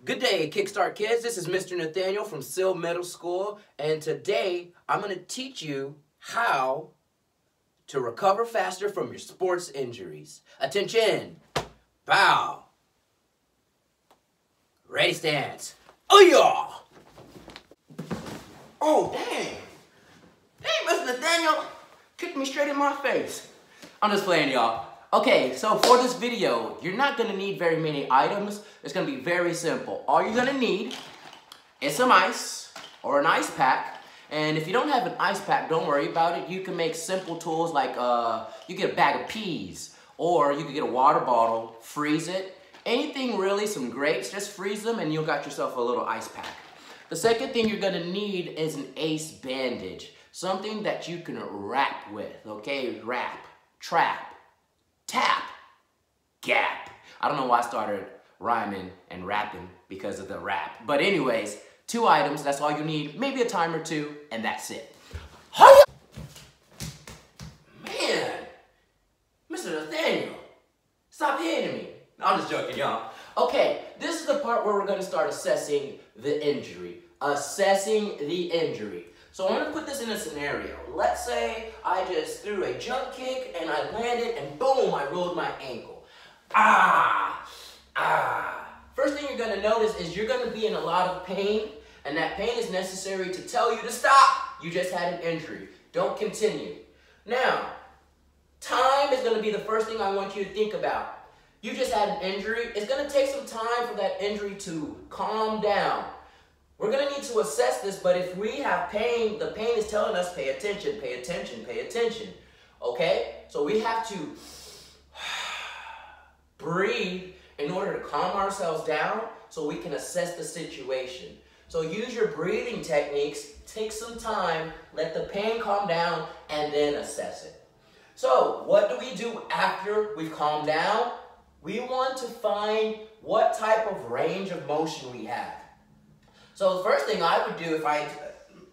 Good day, Kickstart Kids. This is Mr. Nathaniel from Sill Middle School, and today I'm going to teach you how to recover faster from your sports injuries. Attention! Bow! Ready, stance. Oh, yeah! Oh, dang! Hey, Mr. Nathaniel! Kicked me straight in my face. I'm just playing, y'all. Okay, so for this video, you're not gonna need very many items. It's gonna be very simple. All you're gonna need is some ice or an ice pack. And if you don't have an ice pack, don't worry about it. You can make simple tools like you get a bag of peas, or you can get a water bottle, freeze it. Anything really, some grapes, just freeze them and you'll got yourself a little ice pack. The second thing you're gonna need is an ace bandage. Something that you can wrap with, okay? Wrap, trap, tap, gap. I don't know why I started rhyming and rapping because of the rap. But anyways, 2 items, that's all you need. Maybe a time or 2, and that's it. Man, Mr. Nathaniel, stop hitting me. No, I'm just joking, y'all. Okay, this is the part where we're gonna start assessing the injury. Assessing the injury. So I'm gonna put this in a scenario. Let's say I just threw a jump kick and I landed and boom, I rolled my ankle. First thing you're gonna notice is you're gonna be in a lot of pain, and that pain is necessary to tell you to stop. You just had an injury. Don't continue. Now, time is gonna be the first thing I want you to think about. You just had an injury. It's gonna take some time for that injury to calm down. We're going to need to assess this, but if we have pain, the pain is telling us pay attention, pay attention, pay attention. Okay? So we have to breathe in order to calm ourselves down so we can assess the situation. So use your breathing techniques, take some time, let the pain calm down, and then assess it. So what do we do after we've calmed down? We want to find what type of range of motion we have. So the first thing I would do if I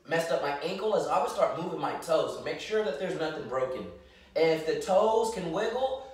messed up my ankle is I would start moving my toes to make sure that there's nothing broken. If the toes can wiggle,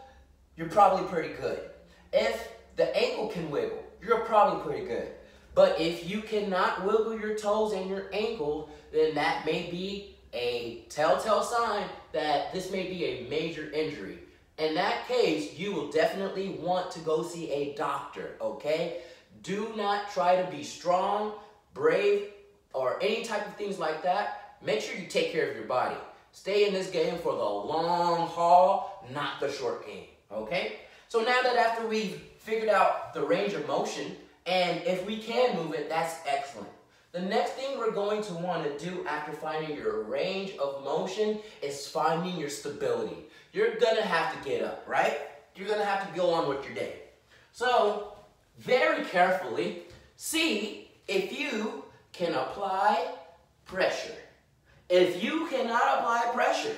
you're probably pretty good. If the ankle can wiggle, you're probably pretty good. But if you cannot wiggle your toes and your ankle, then that may be a telltale sign that this may be a major injury. In that case, you will definitely want to go see a doctor, okay? Do not try to be strong, brave, or any type of things like that. Make sure you take care of your body. Stay in this game for the long haul, not the short game, okay? So now that after we've figured out the range of motion, and if we can move it, that's excellent. The next thing we're going to want to do after finding your range of motion is finding your stability. You're gonna have to get up, right? You're gonna have to go on with your day. So, very carefully, see if you can apply pressure. If you cannot apply pressure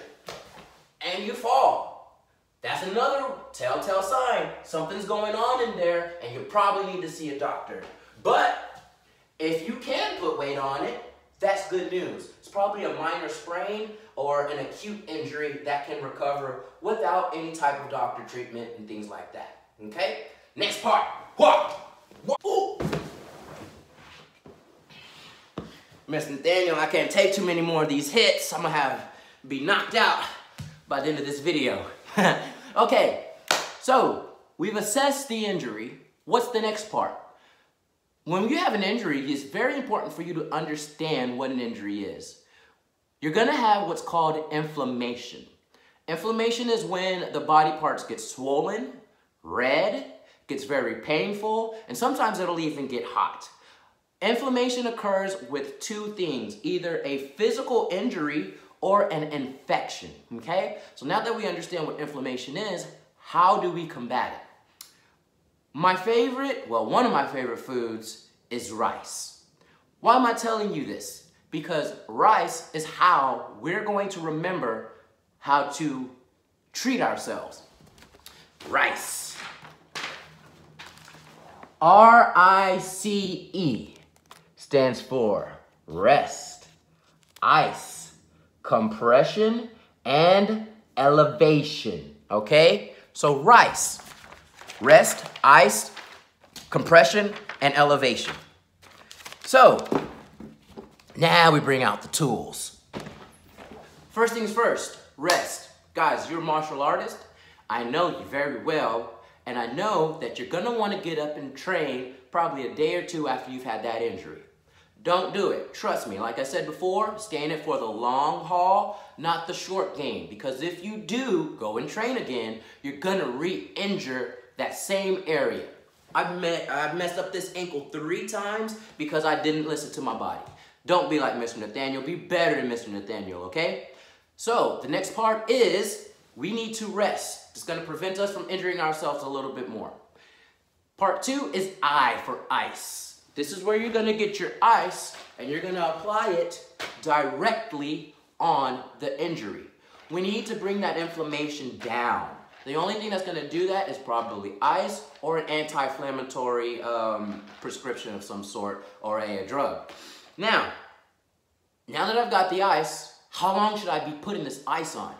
and you fall, that's another telltale sign. Something's going on in there and you probably need to see a doctor. But if you can put weight on it, that's good news. It's probably a minor sprain or an acute injury that can recover without any type of doctor treatment and things like that. Okay? Next part. Ooh. Mr. Nathaniel, I can't take too many more of these hits. I'm gonna be knocked out by the end of this video. Okay, so we've assessed the injury. What's the next part? When you have an injury, it's very important for you to understand what an injury is. You're gonna have what's called inflammation. Inflammation is when the body parts get swollen, red, gets very painful, and sometimes it'll even get hot. Inflammation occurs with 2 things, either a physical injury or an infection, okay? So now that we understand what inflammation is, how do we combat it? One of my favorite foods is rice. Why am I telling you this? Because rice is how we're going to remember how to treat ourselves. Rice. R-I-C-E stands for rest, ice, compression, and elevation, okay? So rice, rest, ice, compression, and elevation. So, now we bring out the tools. First things first, rest. Guys, you're a martial artist. I know you very well, and I know that you're gonna wanna get up and train probably a day or two after you've had that injury. Don't do it. Trust me, like I said before, stay in it for the long haul, not the short game. Because if you do go and train again, you're gonna re-injure that same area. I've messed up this ankle 3 times because I didn't listen to my body. Don't be like Mr. Nathaniel. Be better than Mr. Nathaniel, okay? So the next part is we need to rest. It's gonna prevent us from injuring ourselves a little bit more. Part 2 is I for ice. This is where you're gonna get your ice and you're gonna apply it directly on the injury. We need to bring that inflammation down. The only thing that's gonna do that is probably ice or an anti-inflammatory prescription of some sort or a drug. Now that I've got the ice, how long should I be putting this ice on?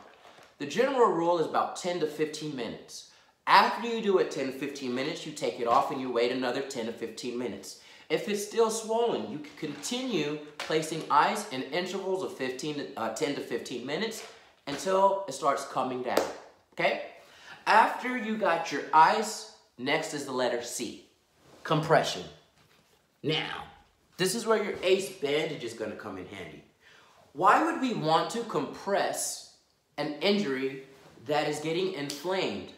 The general rule is about 10 to 15 minutes. After you do it 10 to 15 minutes, you take it off and you wait another 10 to 15 minutes. If it's still swollen, you can continue placing ice in intervals of 10 to 15 minutes until it starts coming down, okay? After you got your ice, next is the letter C, compression. Now, this is where your ACE bandage is gonna come in handy. Why would we want to compress an injury that is getting inflamed?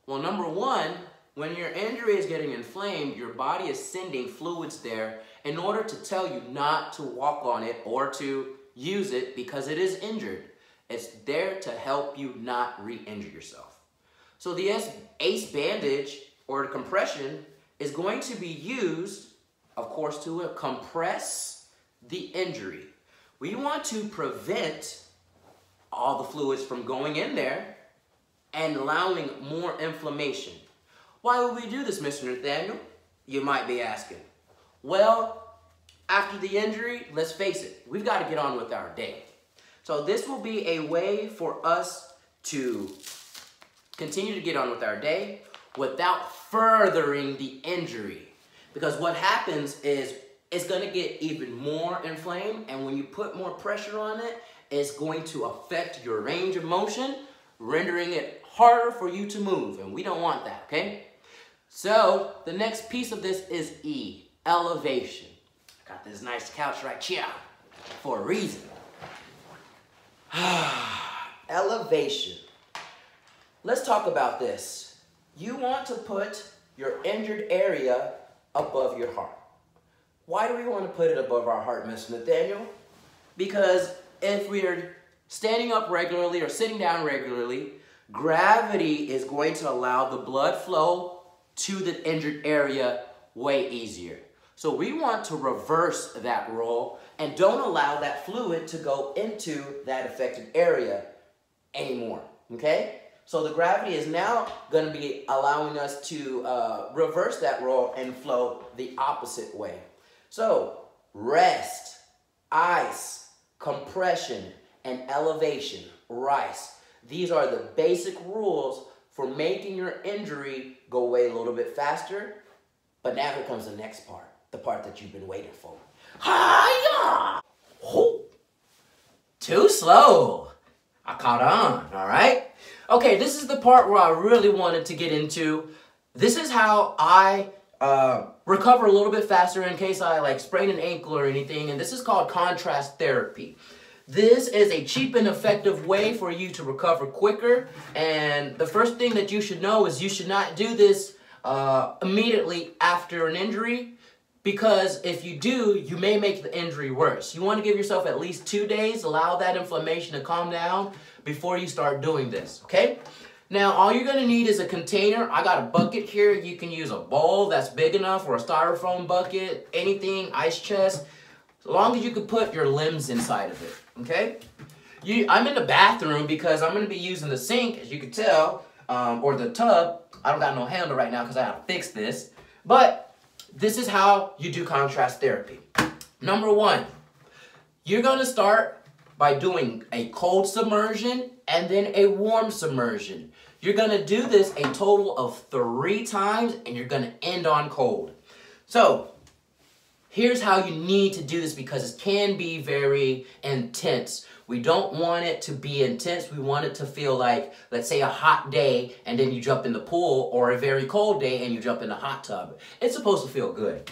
Well, number one, when your injury is getting inflamed, your body is sending fluids there in order to tell you not to walk on it or to use it because it is injured. It's there to help you not re-injure yourself. So the ACE bandage or compression is going to be used, of course, to compress the injury. We want to prevent all the fluids from going in there and allowing more inflammation. Why would we do this, Mr. Nathaniel? You might be asking. Well, after the injury, let's face it, we've got to get on with our day. So this will be a way for us to continue to get on with our day without furthering the injury. Because what happens is it's going to get even more inflamed, and when you put more pressure on it, it's going to affect your range of motion, rendering it harder for you to move, and we don't want that, okay? So the next piece of this is E, elevation. Got this nice couch right here for a reason. Elevation. Let's talk about this. You want to put your injured area above your heart. Why do we want to put it above our heart, Mr. Nathaniel? Because if we're standing up regularly or sitting down regularly, gravity is going to allow the blood flow to the injured area way easier. So we want to reverse that role and don't allow that fluid to go into that affected area anymore, okay? So the gravity is now going to be allowing us to reverse that role and flow the opposite way. So rest, ice, compression, and elevation, rice. These are the basic rules for making your injury go away a little bit faster. But now here comes the next part, the part that you've been waiting for. Hi-ya! Too slow. I caught on, all right? Okay, this is the part where I really wanted to get into. This is how I recover a little bit faster in case I like sprain an ankle or anything, and this is called contrast therapy. This is a cheap and effective way for you to recover quicker, and the first thing that you should know is you should not do this immediately after an injury, because if you do, you may make the injury worse. You want to give yourself at least 2 days, allow that inflammation to calm down before you start doing this, okay? Now, all you're gonna need is a container. I got a bucket here. You can use a bowl that's big enough or a styrofoam bucket, anything, ice chest, as long as you can put your limbs inside of it, okay? I'm in the bathroom because I'm gonna be using the sink, as you can tell, or the tub. I don't got no handle right now because I have to fix this. But this is how you do contrast therapy. Number one, you're gonna start by doing a cold submersion and then a warm submersion. You're gonna do this a total of 3 times and you're gonna end on cold. So, here's how you need to do this because it can be very intense. We don't want it to be intense. We want it to feel like, let's say, a hot day and then you jump in the pool, or a very cold day and you jump in the hot tub. It's supposed to feel good.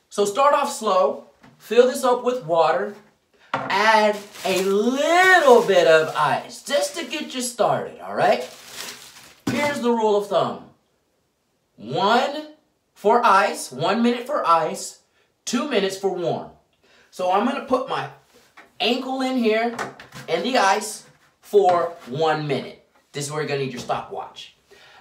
So start off slow. Fill this up with water. Add a little bit of ice just to get you started, all right? Here's the rule of thumb. 1 for ice, 1 minute for ice, 2 minutes for warm. So I'm going to put my ankle in here and the ice for 1 minute. This is where you're going to need your stopwatch.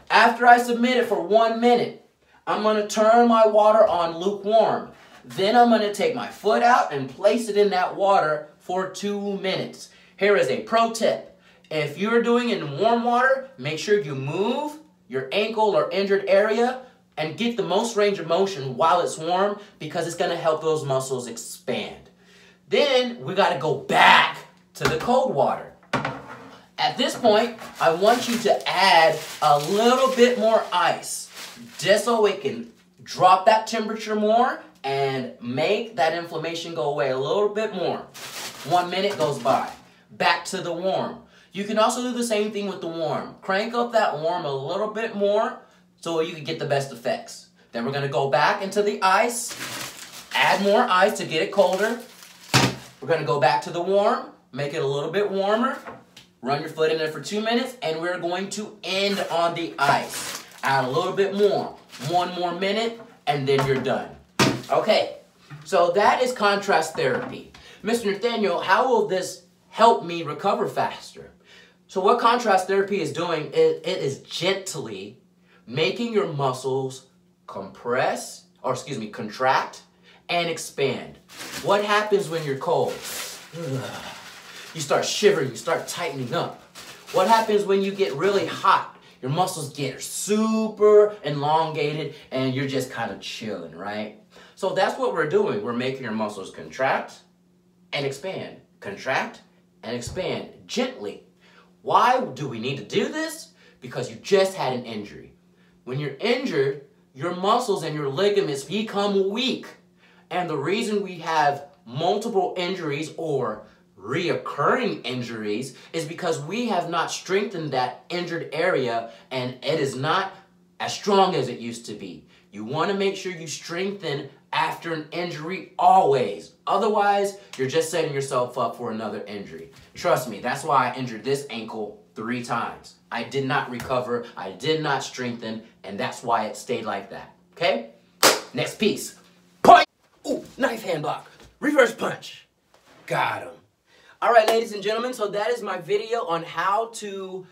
After I submit it for 1 minute, I'm going to turn my water on lukewarm. Then I'm going to take my foot out and place it in that water for 2 minutes. Here is a pro tip. If you're doing it in warm water, make sure you move your ankle or injured area and get the most range of motion while it's warm because it's going to help those muscles expand. Then we got to go back to the cold water. At this point, I want you to add a little bit more ice just so it can drop that temperature more and make that inflammation go away a little bit more. 1 minute goes by. Back to the warm. You can also do the same thing with the warm. Crank up that warm a little bit more so you can get the best effects. Then we're going to go back into the ice. Add more ice to get it colder. We're going to go back to the warm. Make it a little bit warmer. Run your foot in there for 2 minutes. And we're going to end on the ice. Add a little bit more. 1 more minute. And then you're done. Okay. So that is contrast therapy. Mr. Nathaniel, how will this help me recover faster? So what contrast therapy is doing, it is gently making your muscles contract and expand. What happens when you're cold? You start shivering, you start tightening up. What happens when you get really hot? Your muscles get super elongated and you're just kind of chilling, right? So that's what we're doing. We're making your muscles contract and expand. Contract and expand gently. Why do we need to do this? Because you just had an injury. When you're injured, your muscles and your ligaments become weak. And the reason we have multiple injuries or reoccurring injuries is because we have not strengthened that injured area and it is not as strong as it used to be. You want to make sure you strengthen after an injury always. Otherwise, you're just setting yourself up for another injury. Trust me, that's why I injured this ankle 3 times. I did not recover, I did not strengthen, and that's why it stayed like that. Okay? Next piece. Point! Ooh, knife hand block. Reverse punch. Got him. All right, ladies and gentlemen, so that is my video on how to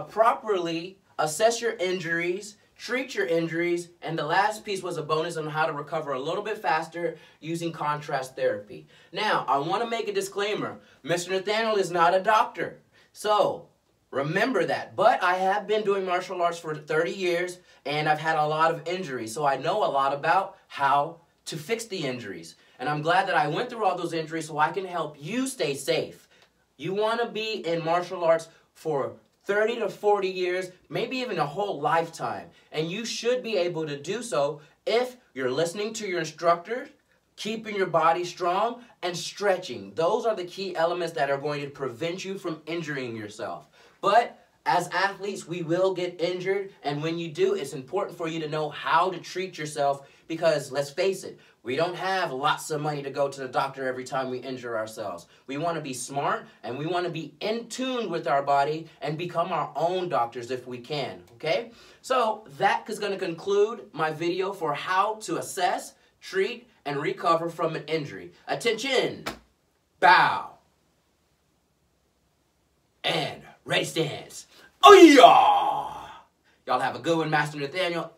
properly assess your injuries, treat your injuries, and the last piece was a bonus on how to recover a little bit faster using contrast therapy. Now, I want to make a disclaimer. Mr. Nathaniel is not a doctor, so remember that. But I have been doing martial arts for 30 years, and I've had a lot of injuries, so I know a lot about how to fix the injuries. And I'm glad that I went through all those injuries so I can help you stay safe. You want to be in martial arts for 30 to 40 years, maybe even a whole lifetime. And you should be able to do so if you're listening to your instructor, keeping your body strong, and stretching. Those are the key elements that are going to prevent you from injuring yourself. But as athletes, we will get injured, and when you do, it's important for you to know how to treat yourself because, let's face it, we don't have lots of money to go to the doctor every time we injure ourselves. We want to be smart, and we want to be in tune with our body and become our own doctors if we can, okay? So that is going to conclude my video for how to assess, treat, and recover from an injury. Attention! Bow! And ready stance. Oh yeah! Y'all have a good one, Master Nathaniel.